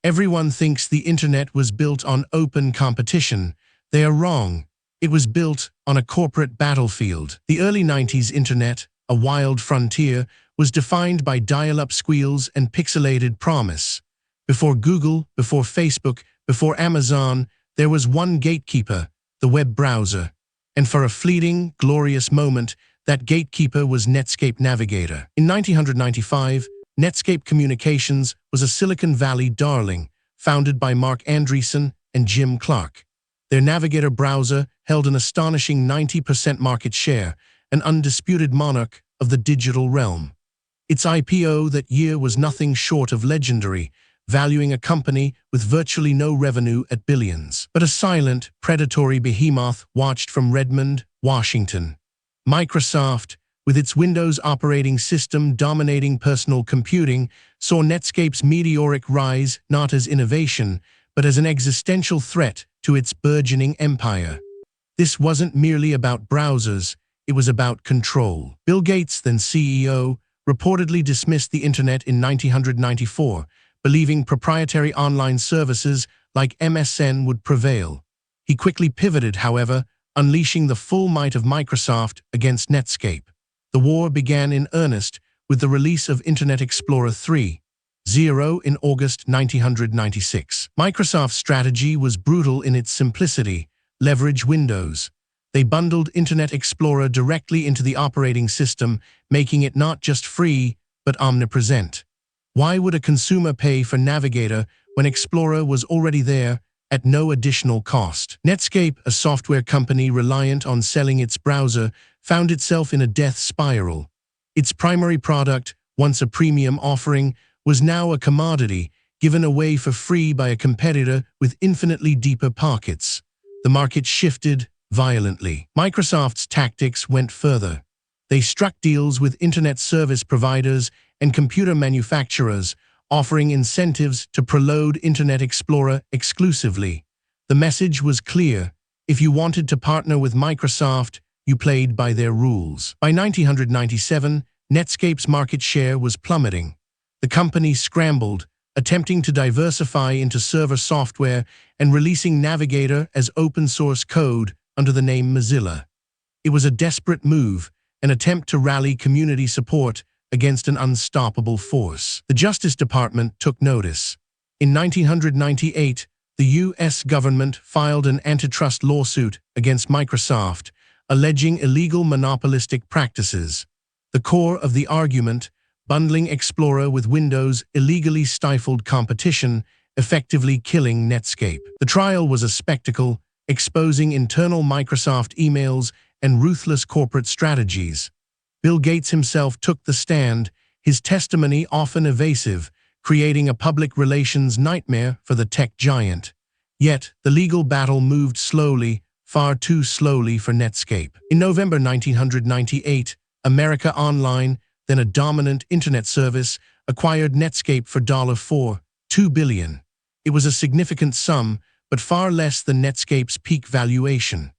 Everyone thinks the internet was built on open competition. They are wrong. It was built on a corporate battlefield. The early 90s internet, a wild frontier, was defined by dial-up squeals and pixelated promise. Before Google, before Facebook, before Amazon, there was one gatekeeper, the web browser. And for a fleeting, glorious moment, that gatekeeper was Netscape Navigator. In 1995, Netscape Communications was a Silicon Valley darling, founded by Mark Andreessen and Jim Clark. Their Navigator browser held an astonishing 90% market share, an undisputed monarch of the digital realm. Its IPO that year was nothing short of legendary, valuing a company with virtually no revenue at billions. But a silent, predatory behemoth watched from Redmond, Washington. Microsoft, with its Windows operating system dominating personal computing, saw Netscape's meteoric rise not as innovation, but as an existential threat to its burgeoning empire. This wasn't merely about browsers, it was about control. Bill Gates, then CEO, reportedly dismissed the internet in 1994, believing proprietary online services like MSN would prevail. He quickly pivoted, however, unleashing the full might of Microsoft against Netscape. The war began in earnest with the release of Internet Explorer 3.0 in August 1996. Microsoft's strategy was brutal in its simplicity: leverage Windows. They bundled Internet Explorer directly into the operating system, making it not just free, but omnipresent. Why would a consumer pay for Navigator when Explorer was already there at no additional cost? Netscape, a software company reliant on selling its browser, found itself in a death spiral. Its primary product, once a premium offering, was now a commodity, given away for free by a competitor with infinitely deeper pockets. The market shifted violently. Microsoft's tactics went further. They struck deals with internet service providers and computer manufacturers, offering incentives to preload Internet Explorer exclusively. The message was clear: if you wanted to partner with Microsoft, you played by their rules. By 1997, Netscape's market share was plummeting. The company scrambled, attempting to diversify into server software and releasing Navigator as open-source code under the name Mozilla. It was a desperate move, an attempt to rally community support against an unstoppable force. The Justice Department took notice. In 1998, the U.S. government filed an antitrust lawsuit against Microsoft, alleging illegal monopolistic practices. The core of the argument: bundling Explorer with Windows illegally stifled competition, effectively killing Netscape. The trial was a spectacle, exposing internal Microsoft emails and ruthless corporate strategies. Bill Gates himself took the stand, his testimony often evasive, creating a public relations nightmare for the tech giant. Yet, the legal battle moved slowly, far too slowly for Netscape. In November 1998, America Online, then a dominant internet service, acquired Netscape for $4.2 billion. It was a significant sum, but far less than Netscape's peak valuation.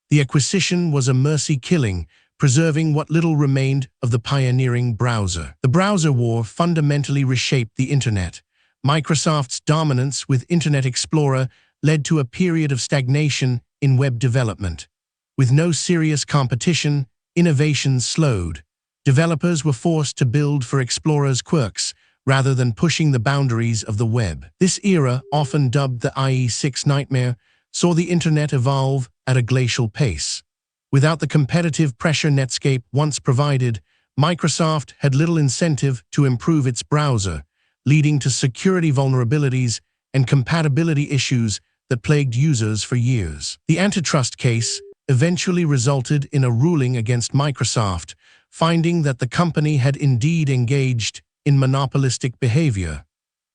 The acquisition was a mercy killing, preserving what little remained of the pioneering browser. The browser war fundamentally reshaped the internet. Microsoft's dominance with Internet Explorer led to a period of stagnation in web development. With no serious competition, innovation slowed. Developers were forced to build for Explorer's quirks, rather than pushing the boundaries of the web. This era, often dubbed the IE6 nightmare, saw the internet evolve at a glacial pace. Without the competitive pressure Netscape once provided, Microsoft had little incentive to improve its browser, leading to security vulnerabilities and compatibility issues that plagued users for years. The antitrust case eventually resulted in a ruling against Microsoft, finding that the company had indeed engaged in monopolistic behavior.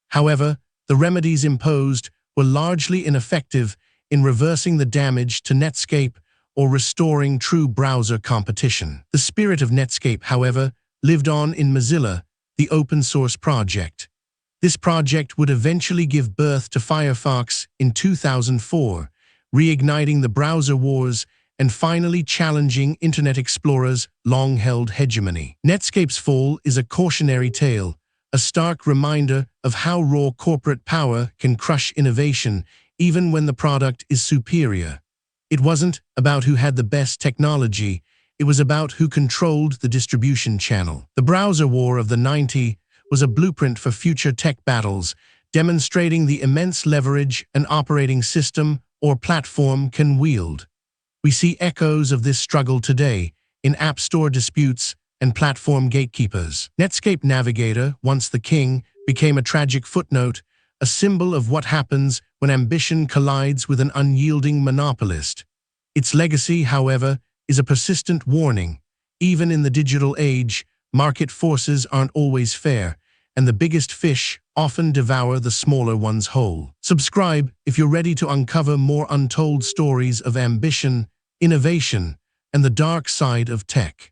However, the remedies imposed were largely ineffective in reversing the damage to Netscape or restoring true browser competition. The spirit of Netscape, however, lived on in Mozilla, the open-source project. This project would eventually give birth to Firefox in 2004, reigniting the browser wars and finally challenging Internet Explorer's long-held hegemony. Netscape's fall is a cautionary tale, a stark reminder of how raw corporate power can crush innovation even when the product is superior. It wasn't about who had the best technology, it was about who controlled the distribution channel. The browser war of the '90s was a blueprint for future tech battles, demonstrating the immense leverage an operating system or platform can wield. We see echoes of this struggle today in App Store disputes and platform gatekeepers. Netscape Navigator, once the king, became a tragic footnote, a symbol of what happens when ambition collides with an unyielding monopolist. Its legacy, however, is a persistent warning. Even in the digital age, market forces aren't always fair, and the biggest fish often devour the smaller ones whole. Subscribe if you're ready to uncover more untold stories of ambition, innovation, and the dark side of tech.